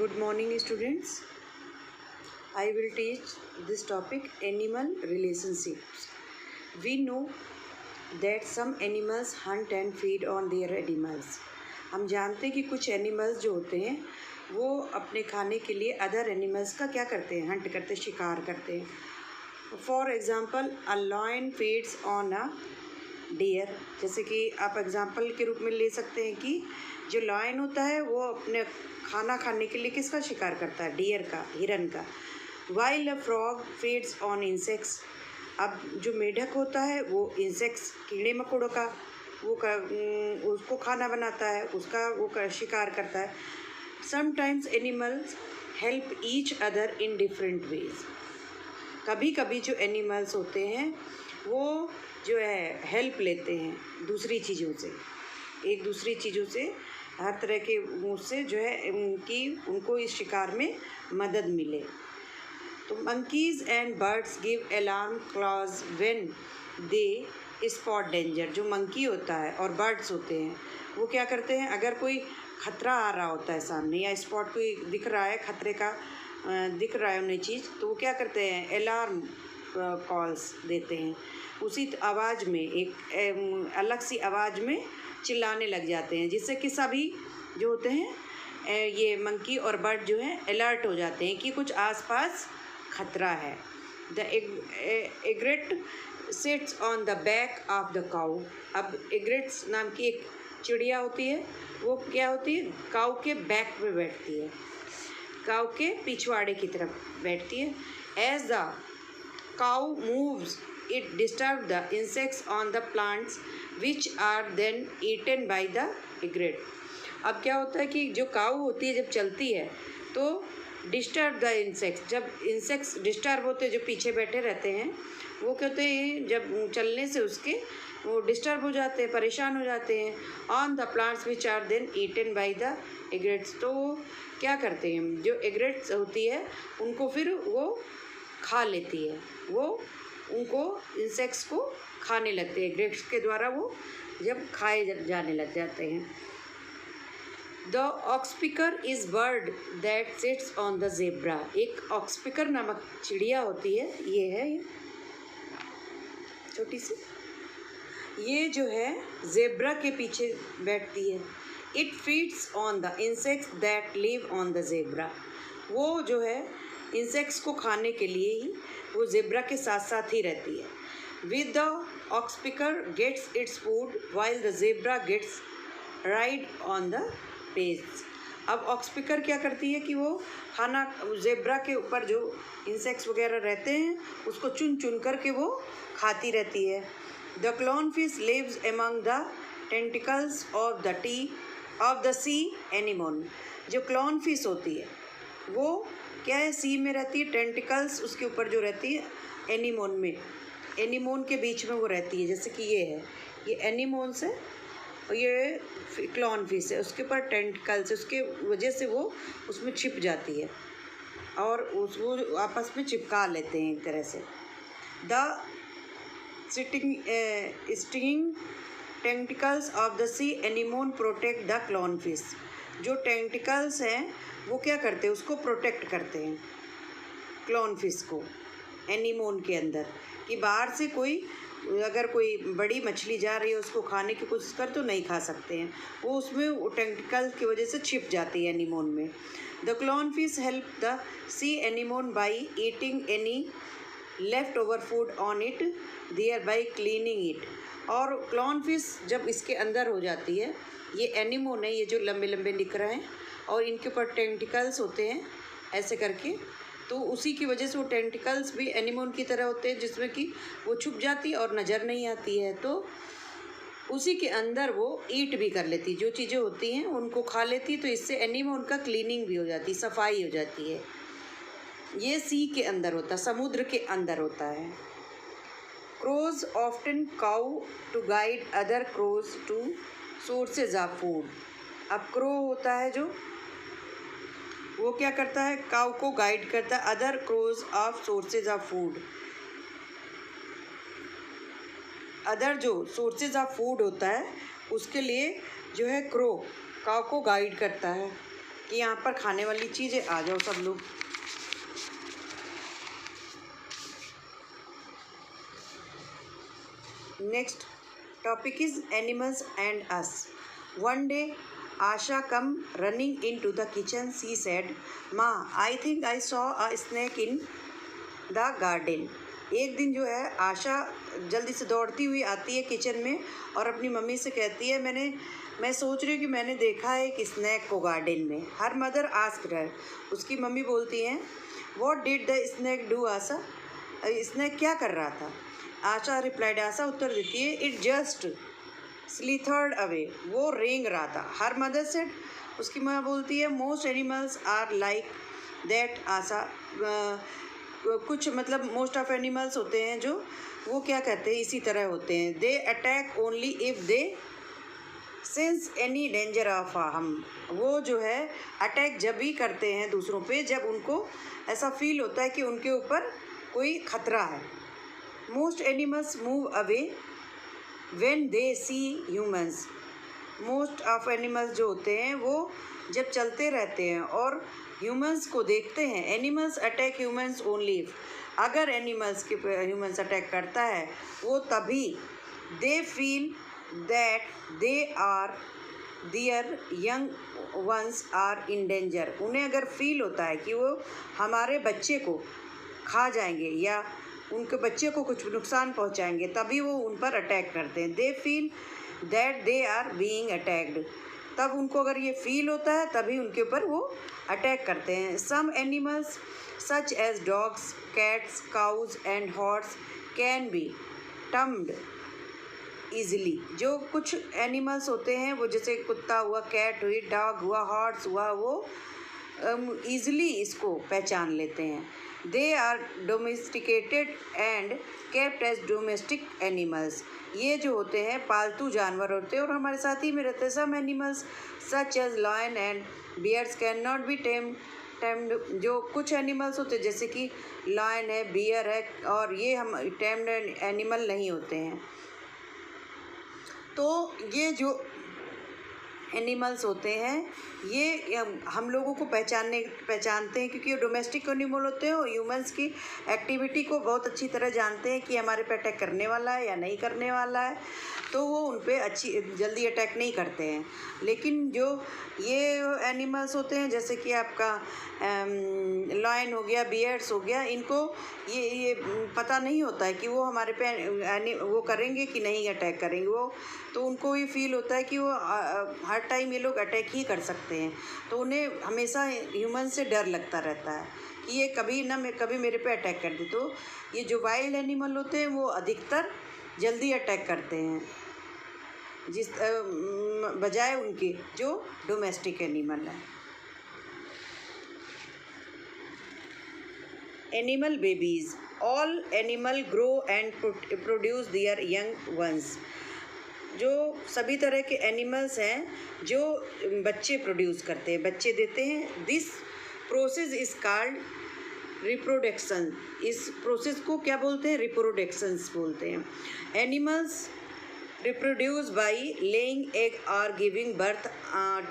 Good morning, students. I will teach this topic animal relationships. We know that some animals hunt and feed on their animals. हम जानते हैं कि कुछ animals जो होते हैं वो अपने खाने के लिए अदर एनिमल्स का क्या करते हैं, हंट करते, शिकार करते हैं. For example a lion feeds on a deer. जैसे कि आप एग्ज़ाम्पल के रूप में ले सकते हैं कि जो लॉयन होता है वो अपने खाना खाने के लिए किसका शिकार करता है, डियर का, हिरन का. While a frog feeds on insects. अब जो मेढक होता है वो इंसेक्ट्स, कीड़े मकोड़ों का उसको खाना बनाता है, उसका शिकार करता है. Sometimes animals help each other in different ways. कभी कभी जो एनिमल्स होते हैं वो जो है हेल्प लेते हैं दूसरी चीज़ों से, एक दूसरी चीज़ों से, हर तरह के उससे जो है कि उनको इस शिकार में मदद मिले. तो monkeys and birds give alarm clause when they spot danger. जो मंकी होता है और बर्ड्स होते हैं वो क्या करते हैं, अगर कोई खतरा आ रहा होता है सामने या स्पॉट कोई दिख रहा है, खतरे का दिख रहा है उन्हें चीज़, तो वो क्या करते हैं, अलार्म कॉल्स देते हैं. उसी आवाज़ में, एक अलग सी आवाज़ में चिल्लाने लग जाते हैं, जिससे कि सभी जो होते हैं ये मंकी और बर्ड जो हैं अलर्ट हो जाते हैं कि कुछ आसपास खतरा है. The egret sits on the back of the cow. अब एग्रेट्स नाम की एक चिड़िया होती है, वो क्या होती है, काऊ के बैक पे बैठती है, काऊ के पिछवाड़े की तरफ बैठती है. As the cow moves it disturbs the insects on the plants which are then eaten by the egret. अब क्या होता है कि जो काऊ होती है जब चलती है तो डिस्टर्ब द इंसेक्ट्स. जब इंसेक्ट्स डिस्टर्ब होते हैं, जो पीछे बैठे रहते हैं, वो कहते हैं जब चलने से उसके वो डिस्टर्ब हो जाते हैं, परेशान हो जाते हैं. On the plants which are then eaten by the egrets. तो क्या करते हैं, जो एग्रेट्स होती है उनको फिर वो खा लेती है, वो उनको इंसेक्ट्स को खाने लगते हैं. एग्रेट्स के द्वारा वो जब खाए जाने लग जाते हैं. The oxpecker is bird that sits on the zebra. एक ऑक्सपिकर नामक चिड़िया होती है, ये है ये छोटी सी, ये जो है जेब्रा के पीछे बैठती है. It feeds on the insects that live on the zebra. वो जो है इंसेक्ट्स को खाने के लिए ही वो जेब्रा के साथ साथ ही रहती है. With the oxpecker gets its food while the zebra gets ride on the page. अब ऑक्सपिकर क्या करती है कि वो खाना जेब्रा के ऊपर जो इंसेक्ट्स वगैरह रहते हैं उसको चुन चुन करके वो खाती रहती है. The clownfish lives among the tentacles of the sea anemone. जो क्लॉनफिश होती है वो क्या है, सी में रहती है, टेंटिकल्स उसके ऊपर जो रहती है एनिमोन में, एनिमोन के बीच में वो रहती है. जैसे कि ये है, ये एनिमोन्स है और ये क्लॉन फिश है, उसके ऊपर टेंटिकल्स, उसके वजह से वो उसमें छिप जाती है और वो आपस में चिपका लेते हैं एक तरह से. The stinging tentacles of the sea anemone protect the clown fish. जो टेंटिकल्स हैं वो क्या करते हैं, उसको प्रोटेक्ट करते हैं क्लॉन फिश को एनिमोन के अंदर, कि बाहर से कोई अगर कोई बड़ी मछली जा रही है उसको खाने की कोशिश कर तो नहीं खा सकते हैं, वो उसमें टेंटिकल की वजह से छिप जाती है एनिमोन में. The clown fish help the sea anemone by eating any left over food on it, thereby cleaning it. और क्लॉन फिश जब इसके अंदर हो जाती है, ये एनिमोन है, ये जो लंबे लंबे दिख रहे हैं और इनके ऊपर टेंटिकल्स होते हैं ऐसे करके, तो उसी की वजह से वो टेंटिकल्स भी एनिमोन की तरह होते हैं जिसमें कि वो छुप जाती है और नज़र नहीं आती है, तो उसी के अंदर वो ईट भी कर लेती, जो चीज़ें होती हैं उनको खा लेती. तो इससे एनिमोन का क्लीनिंग भी हो जाती, सफाई हो जाती है. ये सी के अंदर होता, समुद्र के अंदर होता है. Crows often caw to guide other crows to sources of food. अब क्रो होता है जो, वो क्या करता है, काऊ को गाइड करता है other crows of sources of food. Other जो सोर्सेज ऑफ फूड होता है उसके लिए जो है क्रो काऊ को गाइड करता है. कि यहाँ पर खाने वाली चीज़ें आ जाओ सब लोग। Next topic is animals and us. One day Asha come running in to the kitchen. She said, माँ I think I saw a snake in the garden. एक दिन जो है आशा जल्दी से दौड़ती हुई आती है किचन में और अपनी मम्मी से कहती है, मैं सोच रही हूँ कि मैंने देखा है एक स्नैक को गार्डन में। हर मदर आस्क्ड हर, उसकी मम्मी बोलती हैं, what did the snake do Asha? Snake क्या कर रहा था? आशा रिप्लाइड, आशा उत्तर देती है, इट जस्ट स्लिथर्ड अवे, वो रेंग रहा था। हर मदर सेड, उसकी माँ बोलती है, most animals are like that Asha. कुछ मतलब मोस्ट ऑफ एनिमल्स होते हैं जो वो क्या कहते हैं, इसी तरह होते हैं। They attack only if they sense any danger of हम। वो जो है अटैक जब भी करते हैं दूसरों पे जब उनको ऐसा फील होता है कि उनके ऊपर कोई खतरा है। Most animals move away when they see humans. Most of animals जो होते हैं वो जब चलते रहते हैं और ह्यूमंस को देखते हैं। Animals attack humans only if, अगर एनिमल्स के ह्यूमंस अटैक करता है वो तभी they feel that they are their young ones are in danger. उन्हें अगर फील होता है कि वो हमारे बच्चे को खा जाएंगे या उनके बच्चे को कुछ नुकसान पहुंचाएंगे, तभी वो उन पर अटैक करते हैं। They feel that they are being attacked, तब उनको अगर ये फील होता है तभी उनके ऊपर वो अटैक करते हैं। Some animals such as dogs, cats, cows and horse can be tamed easily. जो कुछ एनिमल्स होते हैं वो जैसे कुत्ता हुआ, कैट हुई, डॉग हुआ, हॉर्स हुआ, वो ईजिली इसको पहचान लेते हैं। They are domesticated and kept as domestic animals. ये जो होते हैं पालतू जानवर होते हैं और हमारे साथ ही में रहते हैं। Some animals such as lion and bears can not be tamed. जो कुछ एनिमल्स होते हैं जैसे कि लायन है, बियर है, और ये हम टेम्ड एनिमल नहीं होते हैं। तो ये जो एनिमल्स होते हैं ये हम लोगों को पहचानते हैं क्योंकि ये डोमेस्टिक एनिमल होते हैं और ह्यूमंस की एक्टिविटी को बहुत अच्छी तरह जानते हैं कि हमारे पे अटैक करने वाला है या नहीं करने वाला है, तो वो उन पे जल्दी अटैक नहीं करते हैं। लेकिन जो ये एनिमल्स होते हैं जैसे कि आपका लायन हो गया, बियर्स हो गया, इनको ये पता नहीं होता है कि वो हमारे पे वो करेंगे कि नहीं अटैक करेंगे। वो तो उनको ये फील होता है कि वो हर टाइम ये लोग अटैक ही कर सकते हैं, तो उन्हें हमेशा ह्यूमन से डर लगता रहता है कि ये कभी मेरे पे अटैक कर दे। तो ये जो वाइल्ड एनिमल होते हैं वो अधिकतर जल्दी अटैक करते हैं जिस बजाय उनके जो डोमेस्टिक एनिमल है। Animal babies, all animal grow and produce their young once. जो सभी तरह के एनिमल्स हैं जो बच्चे प्रोड्यूस करते हैं, बच्चे देते हैं। This process is called reproduction. इस प्रोसेस को क्या बोलते हैं? रिप्रोडक्शंस बोलते हैं। Animals reproduce by laying egg और giving birth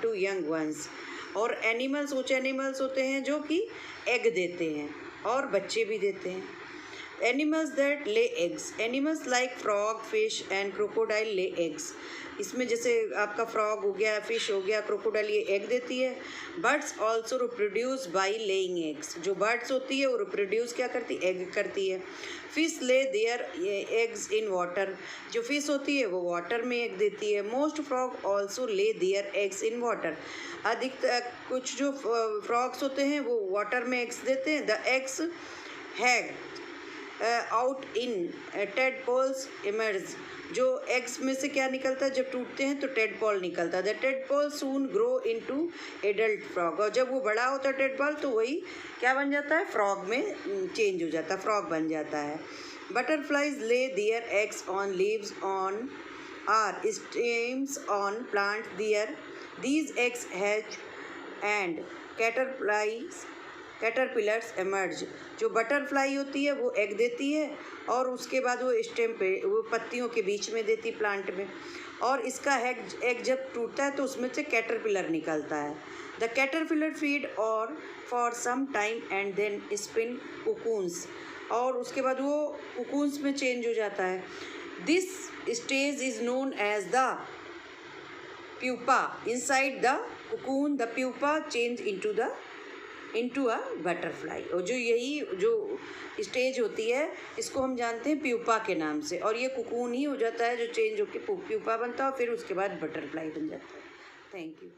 to young ones. और एनिमल्स कुछ एनिमल्स होते हैं जो कि एग देते हैं और बच्चे भी देते हैं। Animals that lay eggs, animals like frog, fish and crocodile lay eggs. इसमें जैसे आपका फ्रॉग हो गया, फिश हो गया, क्रोकोडाइल ये एग देती है। Birds also reproduce by laying eggs. जो बर्ड्स होती है वो रिप्रोड्यूस क्या करती है? एग करती है। फिश ले देयर एग्स इन वाटर। जो फिश होती है वो वाटर में एग देती है। मोस्ट फ्रॉग ऑल्सो ले देयर एग्स इन वाटर। अधिकतर कुछ जो फ्रॉग्स होते हैं वो वाटर में एग्स देते हैं। The eggs hatch out in tadpoles emerge. जो एग्स में से क्या निकलता है? जब टूटते हैं तो टेडपोल निकलता है। The tadpole soon grow into adult frog. और जब वो बड़ा होता है टेडपोल तो वही क्या बन जाता है? फ्रॉग में चेंज हो जाता है, फ्रॉग बन जाता है। Butterflies lay their eggs on leaves on or stems on plant there these eggs hatch and caterpillars emerge. जो बटरफ्लाई होती है वो एग देती है और उसके बाद वो स्टेम पे वो पत्तियों के बीच में देती प्लांट में, और इसका एग जब टूटता है तो उसमें से कैटरपिलर निकलता है। द कैटरपिलर फीड और for some time and then spin cocoons, और उसके बाद वो कोकून्स में चेंज हो जाता है. This stage is known as the pupa. Inside the cocoon the pupa change into a butterfly. और जो यही जो स्टेज होती है इसको हम जानते हैं प्यूपा के नाम से, और ये कोकून ही हो जाता है जो चेंज होकर प्यूपा बनता है और फिर उसके बाद बटरफ्लाई बन जाता है. Thank you.